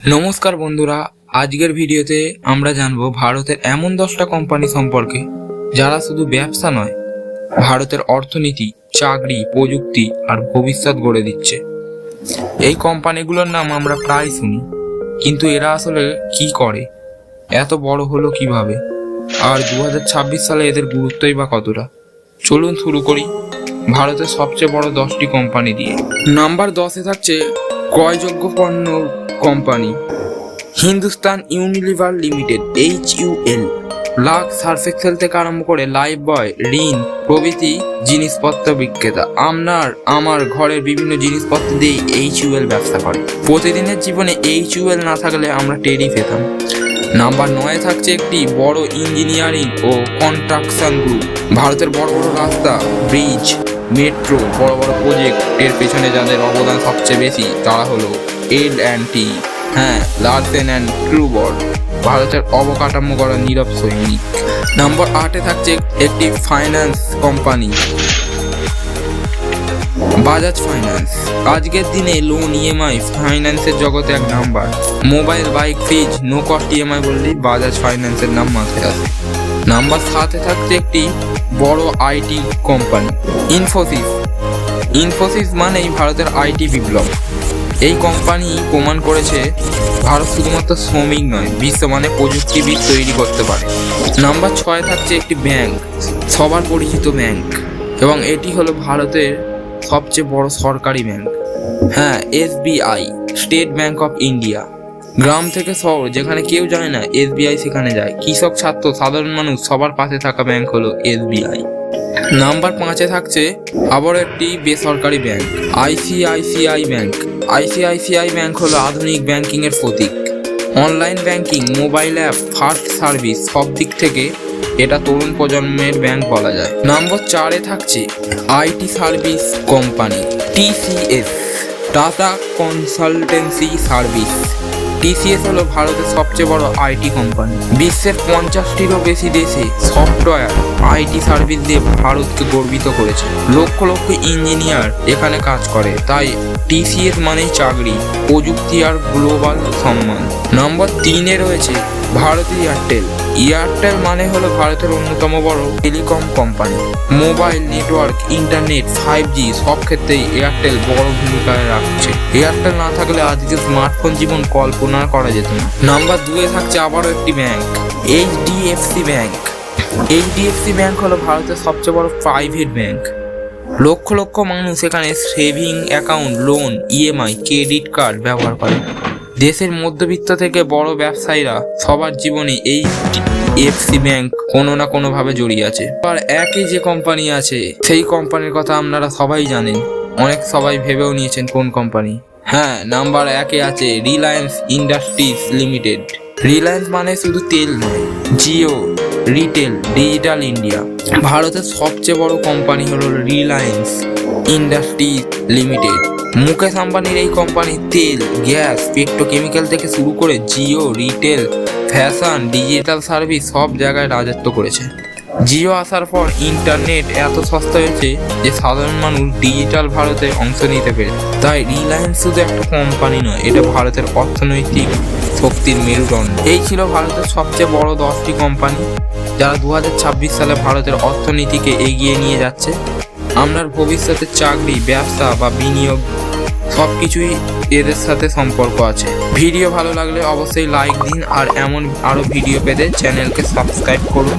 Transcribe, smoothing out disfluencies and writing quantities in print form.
নমস্কার বন্ধুরা, আজকের ভিডিওতে আমরা জানবো ভারতের এমন 10টা কোম্পানি সম্পর্কে যারা শুধু ব্যবসা নয়, ভারতের অর্থনীতি, চাকরি, প্রযুক্তি আর ভবিষ্যৎ গড়ে দিচ্ছে। এই কোম্পানিগুলোর নাম আমরা প্রায় শুনি, কিন্তু এরা আসলে কি করে, এত বড় হলো কিভাবে, আর 2026 সালে এদের গুরুত্বই বা কতটা। চলুন শুরু করি ভারতের সবচেয়ে বড় 10টি কোম্পানি দিয়ে। নাম্বার 10-এ থাকছে ক্রয়যোগ্য পণ্য company Hindustan Unilever Limited HUL। Lux Surf Excel থেকে আরম্ভ করে লাইফ বয়, ঋণ প্রভৃতি জিনিসপত্র বিক্রেতা আমার ঘরের বিভিন্ন জিনিসপত্র দিয়ে HUL ব্যবসা করে। প্রতিদিনের জীবনে HUL না থাকলে আমরা টেরই পেতাম। নাম্বার 9-এ থাকছে একটি বড় ইঞ্জিনিয়ারিং ও কনস্ট্রাকশন গ্রুপ। ভারতের বড় বড় রাস্তা, ব্রিজ, মেট্রো, বড় বড় প্রজেক্ট এর পেছনে যাদের অবদান সবচেয়ে বেশি তারা হলো L&T, লারসেন অ্যান্ড টুব্রো, ভারতের অবকাঠামো গড়া নীরব সৈনিক। নাম্বার 8-এ থাকছে একটি ফাইন্যান্স কোম্পানি বাজাজ ফাইন্যান্স। আজকের দিনে লোন, EMI ফাইন্যান্সের জগতে এক number. Mobile, bike, fridge, no cost EMI বললেই বাজাজ ফাইন্যান্সের নাম মাথায় আসে। নাম্বার 7-এ থাকছে একটি বড় IT কোম্পানি ইনফোসিস মানেই ভারতের IT বিপ্লব। এই কোম্পানি প্রমাণ করেছে ভারত শুধুমাত্র শ্রমিক নয়, বিশ্বমানে প্রযুক্তিবিদ তৈরি করতে পারে। নাম্বার 6-এ থাকছে একটি ব্যাংক, সবার পরিচিত ব্যাংক, এবং এটি হলো ভারতের সবচেয়ে বড় সরকারি bank. SBI, State Bank of India. গ্রাম থেকে শহর, যেখানে কেউ যায় না SBI সেখানে যায়। কৃষক, ছাত্র, সাধারণ মানুষ সবার পাশে থাকা ব্যাংক হলো SBI। নাম্বার 5-এ থাকছে আবার একটি বেসরকারি bank, ICICI bank. ICICI bank হলো আধুনিক ব্যাংকিং এর প্রতীক। Online banking, mobile app, fast service, সব দিক থেকে এটা তরুণ প্রজন্মের ব্যাংক বলা যায়। নাম্বার 4-এ থাকছে IT service company TCS, tata consultancy service. TCS হলো ভারতের সবচেয়ে বড় IT কোম্পানি। বিশ্বের 50টিরও বেশি দেশে সফটওয়্যার IT সার্ভিস দিয়ে ভারতকে গর্বিত করেছে। লক্ষ লক্ষ ইঞ্জিনিয়ার এখানে কাজ করে, তাই TCS মানেই চাকরি, প্রযুক্তি আর গ্লোবাল সম্মান। নাম্বার 3-এ রয়েছে ভারতী এয়ারটেল মানে হলো ভারতের অন্যতম বড় telecom company. Mobile network, internet, 5G সব ক্ষেত্রেই এয়ারটেল বড় ভূমিকায় রাখছে। এয়ারটেল না থাকলে আজকে স্মার্টফোন জীবন কল্পনা করা যেত না। নাম্বার 2-এ থাকছে আবারও একটি bank, HDFC bank. HDFC bank হলো ভারতের সবচেয়ে বড় প্রাইভেট ব্যাংক। লক্ষ লক্ষ মানুষ এখানে saving account, loan, EMI, credit card ব্যবহার করে। দেশের মধ্যবিত্ত থেকে বড় ব্যবসায়ীরা সবার জীবনে HDFC ব্যাংক কোনো না কোনোভাবে জড়িয়ে আছে। আর একই যে কোম্পানি আছে, সেই কোম্পানির কথা আপনারা সবাই জানেন, অনেক সবাই ভেবেও নিয়েছেন কোন কোম্পানি। নাম্বার 1-এ আছে রিলায়েন্স ইন্ডাস্ট্রিজ লিমিটেড। রিলায়েন্স মানে শুধু তেল নয়, জিও, রিটেল, ডিজিটাল ইন্ডিয়া। ভারতের সবচেয়ে বড় কোম্পানি হলো রিলায়েন্স ইন্ডাস্ট্রিজ লিমিটেড। মুকেশ আম্বানির এই কোম্পানি তেল, গ্যাস, পেট্রোকেমিক্যাল থেকে শুরু করে Jio, retail, fashion, digital service সব জায়গায় রাজত্ব করেছে। জিও আসার পর ইন্টারনেট এত সস্তা হয়েছে যে সাধারণ মানুষ ডিজিটাল ভারতে অংশ নিতে পেরে। তাই রিলায়েন্স শুধু একটা কোম্পানি নয়, এটা ভারতের অর্থনৈতিক শক্তির মেরুদণ্ড। এই ছিল ভারতের সবচেয়ে বড় 10টি কোম্পানি যারা 2026 সালে ভারতের অর্থনীতিকে এগিয়ে নিয়ে যাচ্ছে। আপনার ভবিষ্যতের চাকরি, ব্যবসা বা বিনিয়োগ সবকিছুই এদের সাথে সম্পর্ক আছে। ভিডিও ভালো লাগলে অবশ্যই লাইক দিন, আর এমন আরও ভিডিও পেতে চ্যানেলকে সাবস্ক্রাইব করুন।